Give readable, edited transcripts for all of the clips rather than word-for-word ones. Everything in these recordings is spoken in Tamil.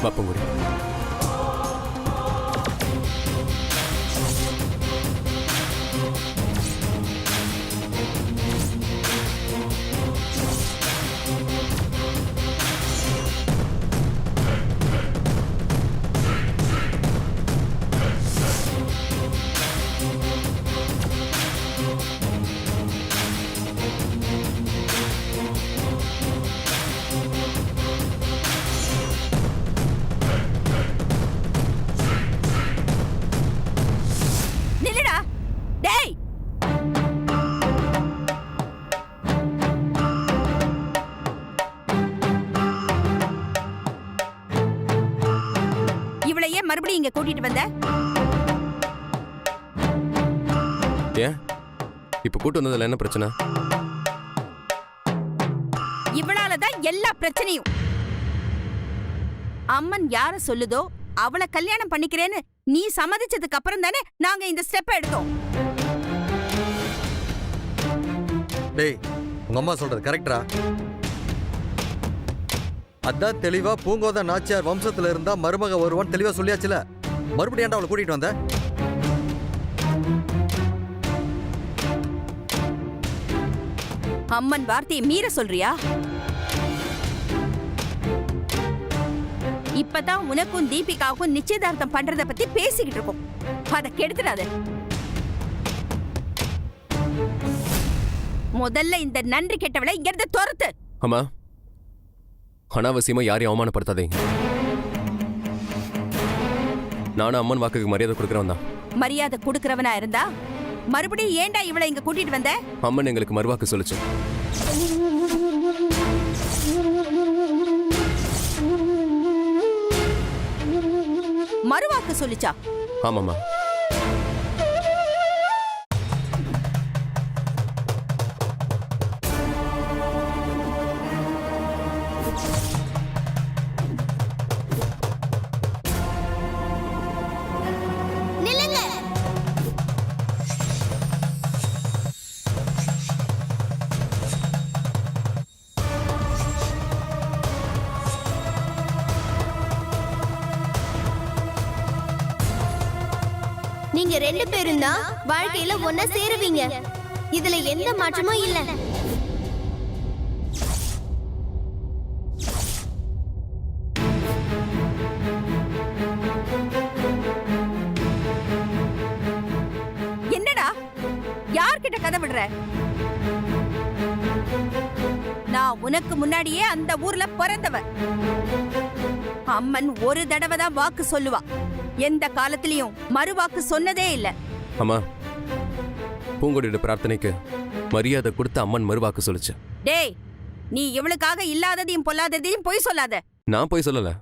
வா பூங்குடி. மறுபடியும் இங்க கூட்டிட்டு வந்த? ஏன் இப்ப கூட்டு வந்ததுல என்ன பிரச்சனை? இவளாலதான் எல்லா பிரச்சனையும். அம்மன் யார சொல்லுதோ அவளை கல்யாணம் பண்ணிக்கிறேன்னு நீ சம்மதிச்சதுக்கு அப்புறம் தானே நாங்க இந்த ஸ்டெப் எடுத்தோம். டேய், உங்க அம்மா சொல்றது கரெக்டா? அதான் தெளிவா பூங்கோத நாச்சியார் வம்சத்துல இருந்தா மருமக வருவான் தெளிவா சொல்லியாச்சுல. மறுபடியும் ஏன்டா அவளை கூட்டிட்டு வந்த? அம்மன் வார்த்தையை மீற சொல்றியா? இப்பதான் உனக்கும் தீபிகாவுக்கும் நிச்சயதார்த்தம் பண்றத பத்தி பேசிக்கிட்டு இருக்கோம். அத கெடுத்துடாத. முதல்ல இந்த நன்றி கெட்டவளை இங்க இருந்து துரத்து. அம்மா, அனாவசியமா யாரையும் அவமானப்படுத்தாதீங்க. நானும் அம்மன் வாக்குக்கு மரியாதை கொடுக்கறவன் தான். மரியாதை கொடுக்கறவனா இருந்தா மறுபடியும் ஏன்டா இவளை இங்க கூட்டிட்டு வந்த? அம்மன் எங்களுக்கு மறுவாக்கு சொல்லுச்சு. மறுவாக்கு சொல்லிச்சா? ஆமாம்மா. நீங்க ரெண்டு பேரும் தான் வாழ்க்கையில ஒன்னா சேருவீங்க. இதுல எந்த மாற்றமும் இல்ல. என்னடா யார்கிட்ட கதை விடுற? நான் உனக்கு முன்னாடியே அந்த ஊர்ல பிறந்தவ. அம்மன் ஒரு தடவை தான் வாக்கு சொல்லுவா. எந்த காலத்திலயும் மறுவாக்கு சொன்னதே இல்ல. அம்மா, பூங்கொடியோட பிரார்த்தனைக்கு மரியாதை கொடுத்து அம்மன் மறுவாக்கு சொல்லுச்சு. டேய், நீ இவளுக்காக இல்லாததையும் பொல்லாததையும் பொய் சொல்லாத. நான் பொய் சொல்லல,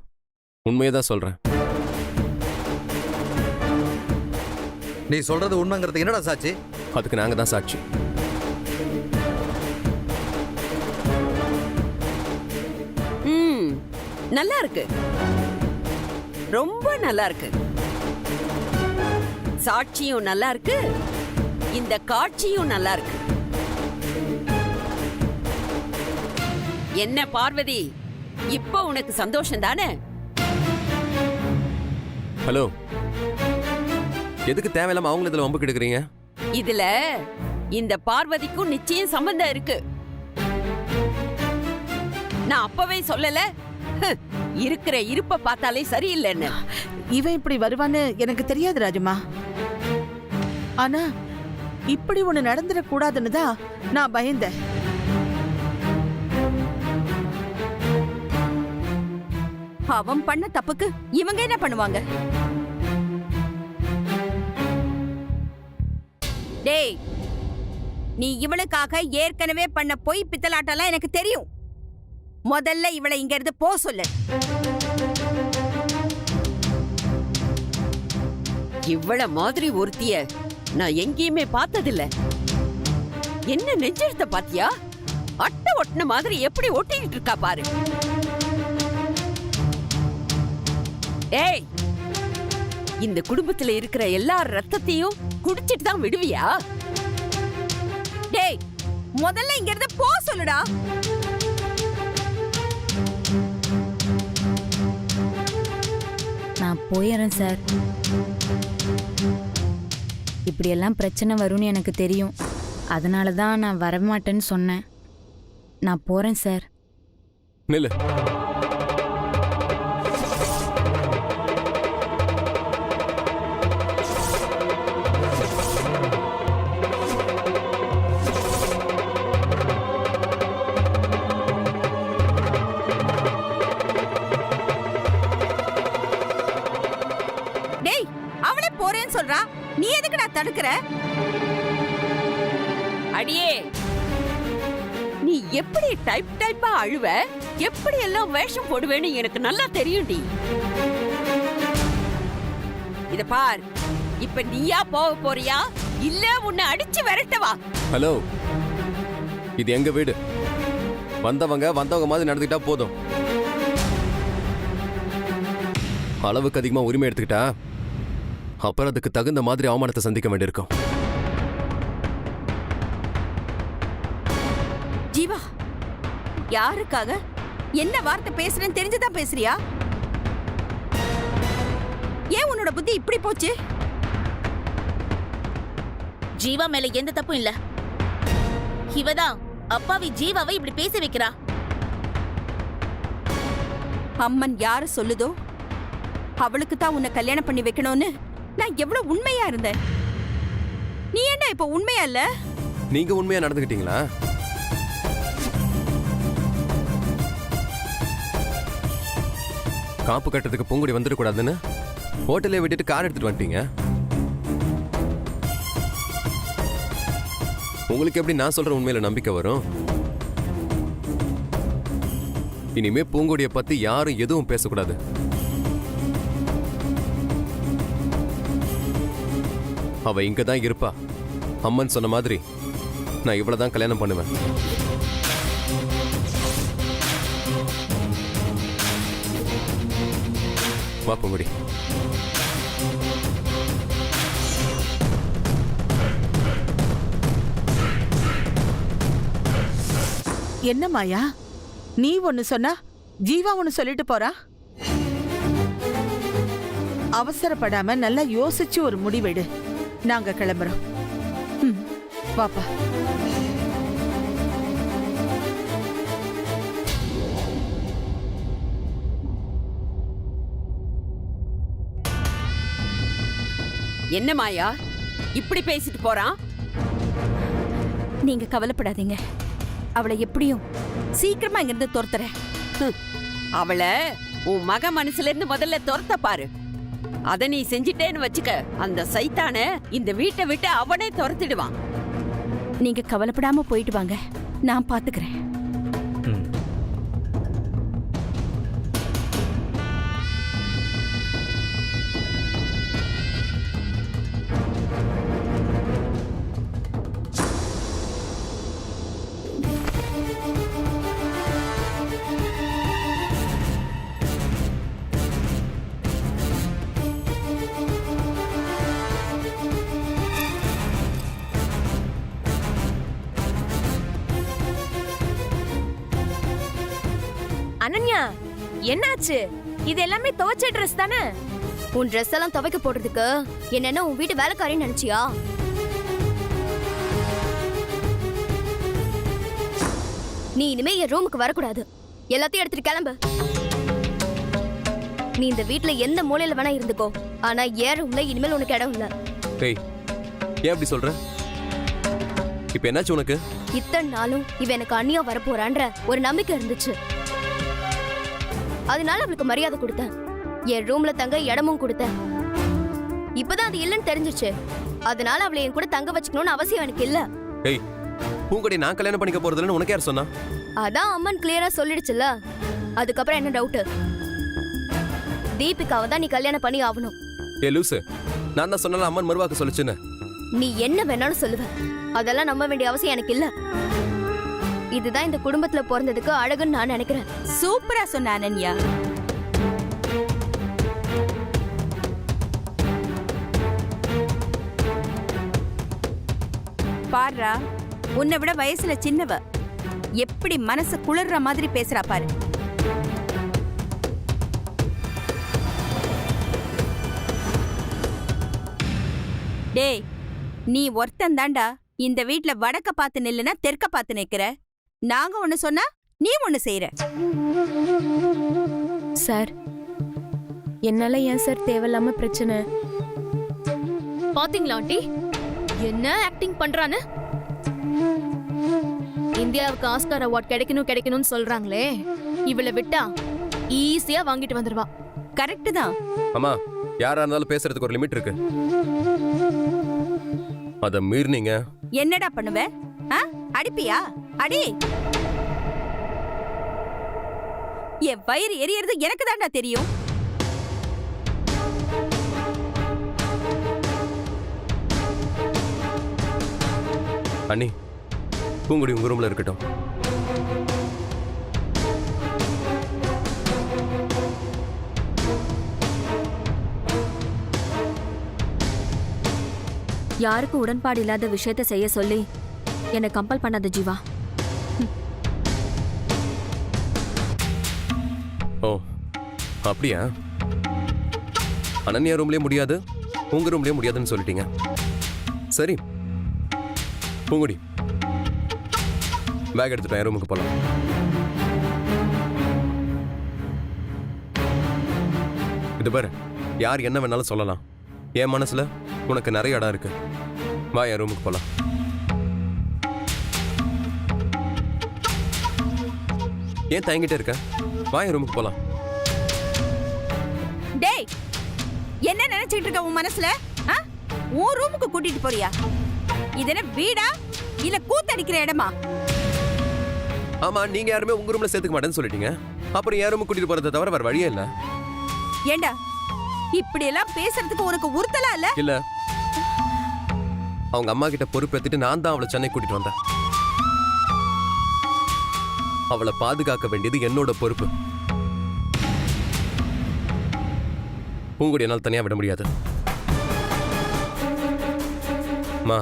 உண்மையதான் சொல்றேன். நீ சொல்றது உண்மைங்கிறது என்னடா சாட்சி? அதுக்கு நாங்க தான் சாட்சி. நல்லா இருக்கு, ரொம்ப நல்லா இருக்கு. சாட்சியும் நல்லா இருக்கு, இந்த காட்சியும் நல்லா இருக்கு. என்ன பார்வதி, இப்ப உனக்கு சந்தோஷம் தானே? ஹலோ, எதுக்கு தேவையில்லாம அவங்கள இதுல வம்பு கெடுக்குறீங்க? இதுல இந்த பார்வதிக்கும் நிச்சயம் சம்பந்தம் இருக்கு. நான் அப்பவே சொல்லல, இருக்கிற இருப்ப பார்த்தாலே சரியில்லைன்னு. இவன் இப்படி வருவான்னு எனக்கு தெரியாது ராஜம்மா. ஆனா இப்படி ஒண்ணு நடந்துடக்கூடாதுன்னு தான் நான் பயந்தேன். அவன் பண்ண தப்புக்கு இவங்க என்ன பண்ணுவாங்க? டேய், நீ இவளுக்காக ஏற்கனவே பண்ண பொய் பித்தலாட்டெல்லாம் எனக்கு தெரியும். முதல்ல இவளை இங்க இருந்து போ சொல்லு. இவ்வள மாதிரி ஒருத்திய நான் எங்கேயுமே பார்த்ததில்ல. என்ன நெஞ்செழுத்த பாத்தியா? அட்டை ஒட்டின மாதிரி எப்படி ஒட்டிக்கிட்டு இருக்கா பாரு. ஏய், இந்த குடும்பத்துல இருக்கிற எல்லா ரத்தத்தையும் குடிச்சிட்டு தான் விடுவியா? டேய், முதல்ல இங்க இருந்து போ சொல்லுடா. போயிடுறேன் சார். இப்படியெல்லாம் பிரச்சனை வரும்னு எனக்கு தெரியும். அதனால தான் நான் வரமாட்டேன்னு சொன்னேன். நான் போறேன் சார். நில்லு. டேய், அவளே போறேன்னு சொல்றா, நீ எதுக்குடா தடுக்கிற? அடியே, நீ எப்படி டைப்பா அழுவ, எப்படி எல்லாம் வேஷம் போடுவேன்னு எனக்கு நல்லா தெரியும்டி. இத பார், இப்ப நீயா போக போறியா இல்ல உன்னை அடிச்சு விரட்டவா? ஹலோ, இது எங்க வீடு. வந்தவங்க மாதிரி நடந்துக்கிட்டா போதும். அளவுக்கு அதிகமா உரிமை எடுத்துக்கிட்டா அப்புறம் அதுக்கு தகுந்த மாதிரி அவமானத்தை சந்திக்க வேண்டியிருக்கும். ஜீவா, யாருக்காக என்ன வார்த்தை பேசுறேன்னு தெரிஞ்சுதான் பேசுறியா? ஏன் உன்னோட புத்தி இப்படி போச்சு? ஜீவா மேல எந்த தப்பும் இல்ல. இவதான் அப்பாவி ஜீவாவை இப்படி பேச வைக்கிறா. அம்மன் யாரு சொல்லுதோ அவளுக்கு தான் உன்னை கல்யாணம் பண்ணி வைக்கணும்னு நான் எவ்வளவு உண்மையா இருந்தேன். நீ என்ன இப்ப உண்மையா இல்ல? நீங்க உண்மையா நடந்துக்கிட்டீங்களா? காப்பு கட்டுறதுக்கு பூங்குடி வந்துடக்கூடாதுன்னு ஹோட்டலே விட்டுட்டு கார் எடுத்துட்டு வந்துட்டீங்க. உங்களுக்கு எப்படி நான் சொல்ற உண்மையில நம்பிக்கை வரும்? இனிமே பூங்குடியை பத்தி யாரும் எதுவும் பேசக்கூடாது. அவ இங்க தான் இருப்பா. அம்மன் சொன்ன மாதிரி நான் இவ்வளவுதான் கல்யாணம் பண்ணுவேன். வா பூங்குடி. என்ன மாயா, நீ ஒன்னு சொன்னா ஜீவா ஒன்னு சொல்லிட்டு போறா? அவசரப்படாம நல்லா யோசிச்சு ஒரு முடிவெடு. நாங்க கிளம்புறோம். வாப்பா. என்ன மாயா இப்படி பேசிட்டு போறான்? நீங்க கவலைப்படாதீங்க, அவளை எப்படியும் சீக்கிரமா இங்கிருந்து துரத்துறேன். அவளை உன் மக மனசுல இருந்து முதல்ல துரத்த பாரு. அத நீ செஞ்சிட்டேன்னு வச்சுக்க, அந்த சைத்தான இந்த வீட்டை விட்டு அவனே துரத்திடுவான். நீங்க கவலைப்படாம போயிட்டு வாங்க, நான் பாத்துக்கிறேன். அனன்யா, என்னாச்சு? இது எல்லாமே துவைச்ச ட்ரெஸ் தானே? உன் ட்ரெஸ் எல்லாம் துவைக்க போடுறதுக்கு என்னென்ன உன் வீட்டு வேலைக்காரின்னு நினைச்சியா? நீ இனிமே என் ரூமுக்கு வரக்கூடாது. எல்லாத்தையும் எடுத்துட்டு கிளம்பு. நீ இந்த வீட்ல எந்த மூலையில வேணா இருந்துக்கோ, ஆனா ஏன் ரூம்ல இனிமேல் உனக்கு இடம் இல்ல. ஏய், ஏன் அப்படி சொல்ற? இப்ப என்னாச்சு உனக்கு? இத்தனை நாளும் இவ எனக்கு அண்ணியா வரப்போறான்ற ஒரு நம்பிக்கை இருந்துச்சு. அதனால அவளுக்கு மரியாதை கொடுத்தேன். என் ரூம்ல தங்க இடமும் கொடுத்தேன். இப்பதான் அது இல்லைன்னு தெரிஞ்சிச்சு. அதனால அவளை என் கூட தங்க வச்சுக்கணும்னு அவசியம் எனக்கு இல்ல. ஏய், பூங்குடி நான் கல்யாணம் பண்ணிக்க போறதுன்னு உனக்கு யார் சொன்னா? அதான் அம்மன் கிளியரா சொல்லிடுச்சுல. அதுக்கப்புறம் என்ன டவுட்? தீபிகாவை தான் நீ கல்யாணம் பண்ணி ஆகணும். ஏ லூசு, நான் தான் சொன்னால அம்மன் மறுவாக்கு சொல்லுச்சுன்னு. நீ என்ன வேணாலும் சொல்லுவ, அதெல்லாம் நம்ப வேண்டிய அவசியம் எனக்கு இல்ல. இதுதான் இந்த குடும்பத்துல பிறந்ததுக்கு அழகுன்னு நான் நினைக்கிறேன். சூப்பரா சொன்ன அனன்யா. பாருடா, உன்னை விட வயசுல சின்னவ, எப்படி மனசு குளிர்ற மாதிரி பேசுறா பாரு. டேய், நீ ஒருத்தன் தாண்டா இந்த வீட்ல வடக்க பார்த்து நில்லுனா தெற்க பார்த்து நிக்கிற. நாங்க ஒண்ணு சொன்னா நீ ஒண்ணு செய்யற. சார் என்னால ஏன் சார் தேவையில்லாம பிரச்சனை? பாத்தீங்களா ஆண்டி என்ன ஆக்டிங் பண்றான்னு? இந்தியாவுக்கு ஆஸ்கார் அவார்ட் கிடைக்கணும்னு சொல்றாங்களே, இவளை விட்டா ஈஸியா வாங்கிட்டு வந்துருவா. கரெக்ட் தான். அம்மா, யாரா இருந்தாலும் பேசுறதுக்கு ஒரு லிமிட் இருக்கு. அத மீறினீங்க என்னடா பண்ணுவ? அடிப்பியா? அடி. என் வயிறு எரியறது எனக்கு தான்டா தெரியும். அண்ணி, பூங்குடி உங்க ரூம்ல இருக்கட்டும். யாருக்கும் உடன்பாடு இல்லாத விஷயத்த செய்ய சொல்லி என்னை கம்பல் பண்ணாத ஜீவா. ஓ, அப்படியா? அனன்யா ரூம்லயே முடியாது, உங்க ரூம்லயே முடியாதுன்னு சொல்லிட்டீங்க. சரி பூங்குடி, பேக் எடுத்துட்டேன், ரூமுக்கு போலாம். இது பாரு, யார் என்ன வேணாலும் சொல்லலாம். என் மனசுல உனக்கு நிறைய இடம் இருக்கு. வா, என் ரூமுக்கு போலாம். ஏன் தயங்கிட்டே இருக்க? வா, என் ரூமுக்கு போலாம். டேய், என்ன நினைச்சிட்டு இருக்க உன் மனசுல? உன் ரூமுக்கு கூட்டிட்டு போறியா? இது என்ன வீடா இல்ல கூத்தடிக்கிற இடமா? ஆமா, நீங்க யாருமே உங்க ரூம்ல சேர்த்துக்க மாட்டேன்னு சொல்லிட்டீங்க. அப்புறம் என் ரூமுக்கு கூட்டிட்டு போறதை தவிர வேற வழியே இல்ல. ஏண்டா இப்படி எல்லாம் பேசுறதுக்கு உனக்கு உறுத்தலா இல்ல? இல்ல, அவங்க அம்மா கிட்ட பொறுப்பேத்துட்டு நான் தான் அவளை சென்னை கூட்டிட்டு வந்தேன். அவளை பாதுகாக்க வேண்டியது என்னோட பொறுப்பு. பூங்குடி என்னால் தனியா விட முடியாது. மா,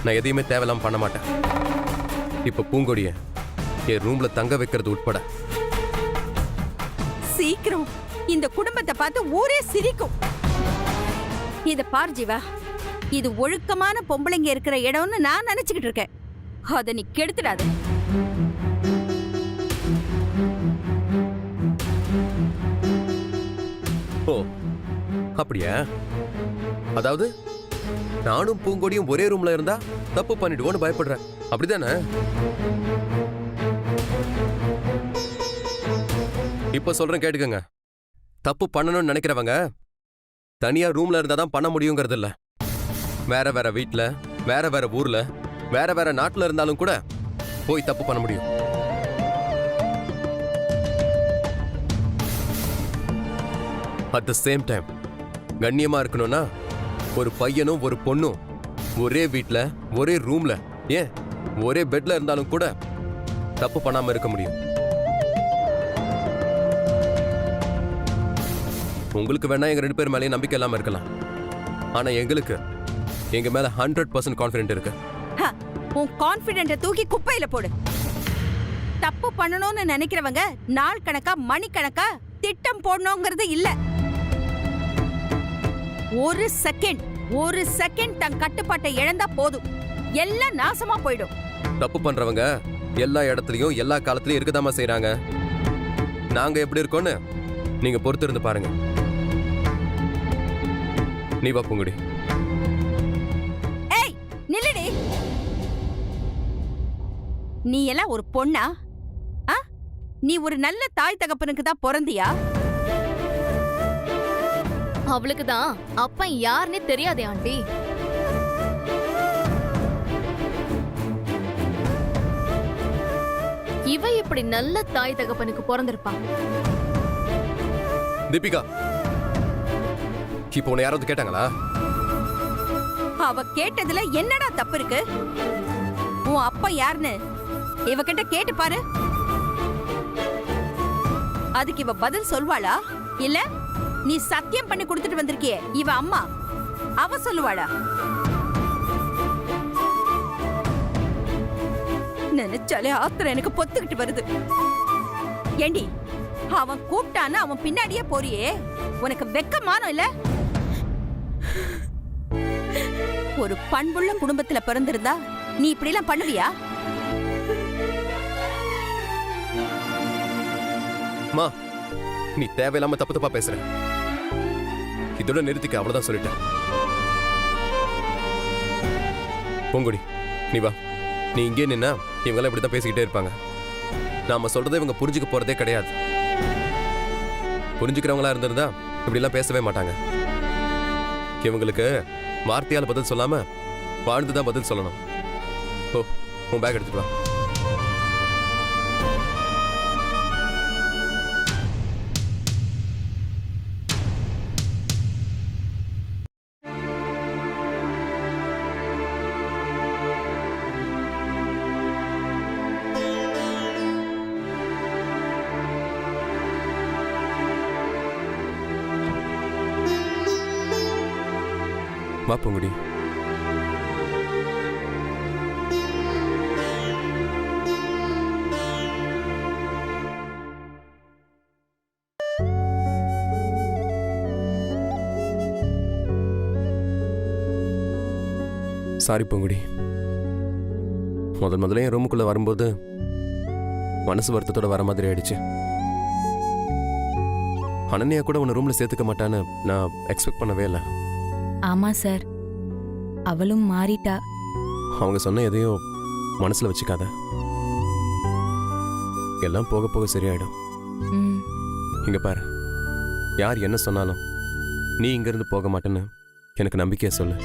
நான் எதையுமே தேவையில்லாம பண்ண மாட்டேன். இப்ப பூங்கொடிய என் ரூம்ல தங்க வைக்கிறது உட்பட. சீக்கிரம் இந்த குடும்பத்தை பார்த்து ஊரே சிரிக்கும். இத பார் ஜீவா, இது ஒழுக்கமான பொம்பளைங்க இருக்கிற இடம்னு நான் நினைச்சுக்கிட்டு இருக்கேன். அத நீ கெடுத்துடாத. ஓ, அப்படியா? அதாவது நானும் பூங்கொடியும் ஒரே ரூம்ல இருந்தா தப்பு பண்ணிடுவோன்னு பயப்படுறேன், அப்படிதானே? இப்ப சொல்றேன் கேட்டுக்கங்க. தப்பு பண்ணணும்னு நினைக்கிறவங்க தனியா ரூம்ல இருந்தா தான் பண்ண முடியுங்கிறது இல்ல. வேற வேற வீட்ல, வேற வேற ஊர்ல, வேற வேற நாட்டுல இருந்தாலும் கூட போய் தப்பு பண்ண முடியும். அட் த சேம் டைம் கண்ணியமா இருக்கணும்னா ஒரு பையனும் ஒரு பொண்ணும் ஒரே வீட்ல, ஒரே ரூம்ல, ஏன் ஒரே பெட்ல இருந்தாலும் கூட தப்பு பண்ணாம இருக்க முடியும். உங்களுக்கு வேணா எங்க 2 பேர் மேலேயும் நம்பிக்கை இல்லாம இருக்கலாம். ஆனா எங்களுக்கு எங்க மேல 100% கான்ஃபிடென்ட் இருக்கு. உன் கான்ஃபிடென்ட்டை தூக்கி குப்பையில போடு. தப்பு பண்ணணும்னு நினைக்கிறவங்க நாள் கணக்கா மணிக்கணக்கா திட்டம் போடணுங்கிறது இல்ல. ஒரு செகண்ட் தன் கட்டுப்பாட்டை இழந்தா போதும், எல்லாம் நாசமா போயிடும். தப்பு பண்றவங்க எல்லா இடத்துலயும் எல்லா காலத்திலயும் இருக்கதாமா செய்றாங்க. நாங்க எப்படி இருக்கோன்னு நீங்க பொறுத்து இருந்து பாருங்க. நீ வா பூங்குடி. ஏய், நில்லுடி. நீ எல்லாம் ஒரு பொண்ணா? நீ ஒரு நல்ல தாய் தகப்பனுக்கு தான் பிறந்தியா? அவளுக்கு தான் அப்பா யாருன்னே தெரியாதே ஆண்டி. இவ இப்படி நல்ல தாய் தகப்பனுக்கு பிறந்திருப்பா. தீபிகா, இப்போ உன்னை யாராவது கேட்டாங்களா? அவ கேட்டதுல என்னடா தப்பு இருக்கு? உன் அப்பா யாருன்னு இவகிட்ட கேட்டு பாரு. அதுக்கு இவ பதில் சொல்வாளா? இல்ல நீ சத்தியம் பண்ணி கொடுத்துட்டு வந்திருக்கியே இவ அம்மா, அவ சொல்லுவாளா? நினைச்சாலே ஆத்திரம் எனக்கு பொத்துக்கிட்டு வருது. ஏண்டி, அவன் கூப்பிட்டான்னு அவன் பின்னாடியே போறியே, உனக்கு வெக்கமானம் இல்ல? ஒரு பண்புள்ள குடும்பத்துல பிறந்திருந்தா நீ இப்படி எல்லாம் பண்ணுவியா? மா, நீ தேவையில்லாம தப்பு தப்பா பேசுற. இதோட நிறுத்திக்க, அவ்வளவுதான் சொல்லிட்டேன். பூங்குடி, நீ வா. நீ இங்கே நின்னா இவங்கெல்லாம் இப்படித்தான் பேசிக்கிட்டே இருப்பாங்க. நாம சொல்றதை இவங்க புரிஞ்சுக்க போறதே கிடையாது. புரிஞ்சுக்கிறவங்களா இருந்திருந்தா இப்படிலாம் பேசவே மாட்டாங்க. இவங்களுக்கு வார்த்தையால பதில் சொல்லாம வாழ்ந்துதான் பதில் சொல்லணும். ஓ, உன் பேக் எடுத்துட்டு வா. வா பூங்குடி. சாரி பூங்குடி. முதல்ல என் ரூமுக்குள்ள வரும்போது மனசு வருத்தத்தோட வர மாதிரி ஆயிடுச்சு. அனன்யா கூட உன்னை ரூம்ல சேர்த்துக்க மாட்டான்னு நான் எக்ஸ்பெக்ட் பண்ணவே இல்லை. ஆமா சார், அவளும் மாறிட்டா. அவங்க சொன்ன எதையும் மனசுல வச்சுக்காத. எல்லாம் போக போக சரியாயிடும். ம், இங்க பாரு, யார் என்ன சொன்னாலும் நீ இங்கிருந்து போக மாட்டேன்னு எனக்கு நம்பிக்கையா சொல்லு.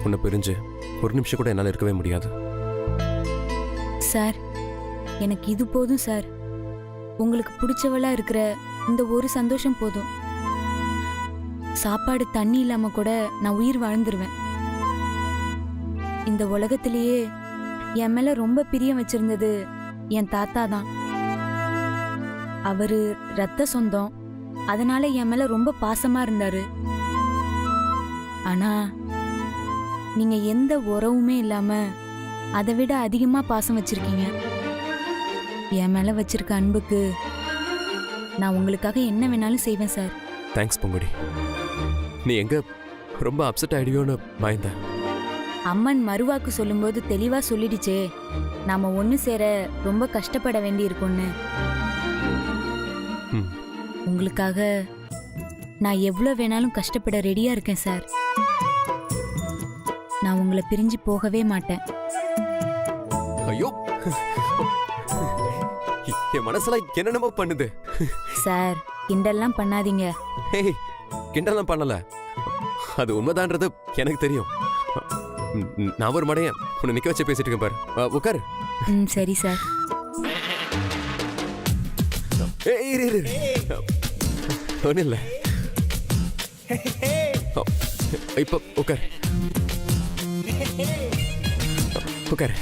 உன்னை பிரிஞ்சு ஒரு நிமிஷம் கூட என்னால் இருக்கவே முடியாது. சார் எனக்கு இது போதும் சார். உங்களுக்கு பிடிச்சவளா இருக்கிற இந்த ஒரு சந்தோஷம் போதும். சாப்பாடு தண்ணி இல்லாம கூட நான் உயிர் வாழ்ந்துருவேன். இந்த உலகத்திலேயே என் மேல ரொம்ப பிரியம் வச்சிருந்தது என் தாத்தா தான். அவரு ரத்த சொந்தம், அதனால என் மேல ரொம்ப பாசமா இருந்தாரு. ஆனா நீங்க எந்த உறவுமே இல்லாம அதை விட அதிகமா பாசம் வச்சிருக்கீங்க. என் மேல வச்சிருக்க அன்புக்கு நான் உங்களுக்காக என்ன வேணாலும் செய்வேன் சார். தேங்க்ஸ் பொங்குடி. நீ எங்க ரொம்ப அப்செட் ஆயிடுவியோன்னு பயந்தேன். அம்மன் மறுவாக்கு சொல்லும்போது தெளிவா சொல்லிடுச்சே, நாம ஒண்ணு சேர ரொம்ப கஷ்டப்பட வேண்டி இருக்கும்னு. ம். உங்களுக்காக நான் எவ்வளவு வேணாலும் கஷ்டப்பட ரெடியா இருக்கேன் சார். நான் உங்களை பிரிஞ்சு போகவே மாட்டேன். ஐயோ, என் மனசுலாம் என்னென்னமோ பண்ணுது. சார் கிண்டல்லாம் பண்ணாதீங்க. ஹேய், கிண்டலாம் பண்ணல, அது உண்மைதான்றது எனக்கு தெரியும். நான் ஒரு மடையன் உன்னை நிக்க வச்சு பேசிட்டு இருக்கேன் பாரு. உட்காரு. ம், சரி சார். ஒன்றும் இல்லை, இப்போ உட்காரு உட்காரு.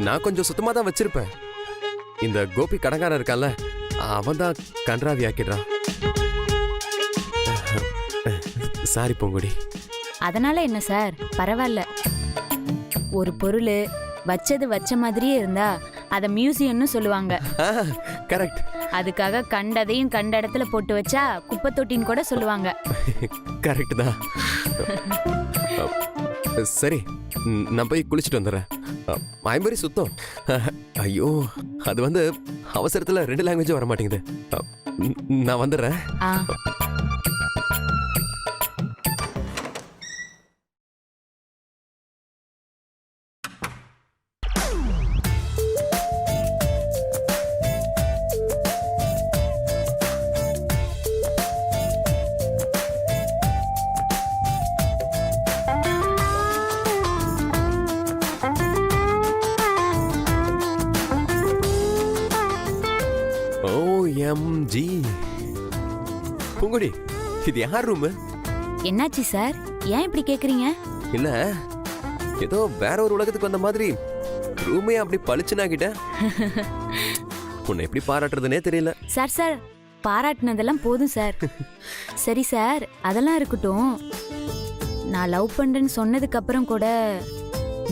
நான் கொஞ்சம் சுத்தமா தான் வச்சிருப்பேன். இந்த கோபி கடங்காரன் இருக்கான்ல, அவன் தான் கன்றாவி ஆக்கிடுறான். சாரி பொங்குடி. அதனால என்ன சார், பரவாயில்ல. ஒரு பொருள் வச்சது வச்ச மாதிரியே இருந்தா அத மியூசியம்னு சொல்லுவாங்க. கரெக்ட். அதுக்காக கண்டதையும் கண்ட இடத்துல போட்டு வச்சா குப்பை தொட்டின்னு கூட சொல்லுவாங்க. கரெக்ட் தான். சரி, நான் போய் குளிச்சுட்டு வந்துடுறேன். ஐம்பரி சுத்தம். ஐயோ, அது வந்து அவசரத்துல 2 லாங்குவேஜும் வர மாட்டேங்குது. நான் வந்துடுறேன். ஆ, OMG. பூங்குடி, இது யார் ரூம்? என்னாச்சு சார், ஏன் இப்படி கேக்குறீங்க? இல்ல ஏதோ வேற ஒரு உலகத்துக்கு வந்த மாதிரி ரூமே அப்படி பளிச்சுனாகிட்ட. உன்னை எப்படி பாராட்டுறதுனே தெரியல. சார் சார் பாராட்டினதெல்லாம் போதும் சார். சரி சார், அதெல்லாம் இருக்கட்டும். நான் லவ் பண்றேன்னு சொன்னதுக்கு அப்புறம் கூட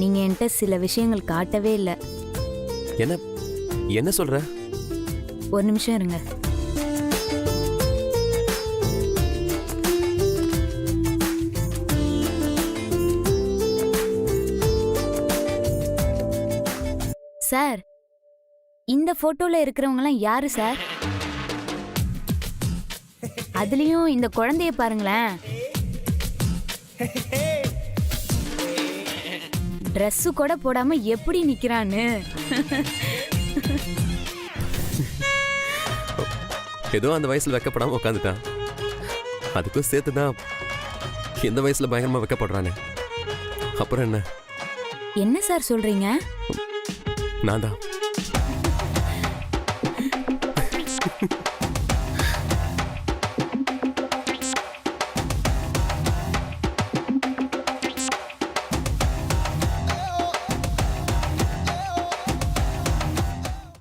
நீங்க என்கிட்ட சில விஷயங்கள் காட்டவே இல்லை. என்ன என்ன சொல்ற? ஒரு நிமிஷம் இருங்க. சார், இந்த போட்டோல இருக்கிறவங்கலாம் யாரு சார்? அதுலயும் இந்த குழந்தைய பாருங்களேன். Dress கூட போடாம எப்படி நிக்கிறான்னு. ஏதோ அந்த வயசுல வெக்கப்படாம உட்காந்துட்டான். அதுக்கும் சேர்த்துதான் இந்த வயசுல பயங்கரமா வெக்கப்படுறானே. அப்புறம் என்ன? என்ன சார் சொல்றீங்க? நான் தான்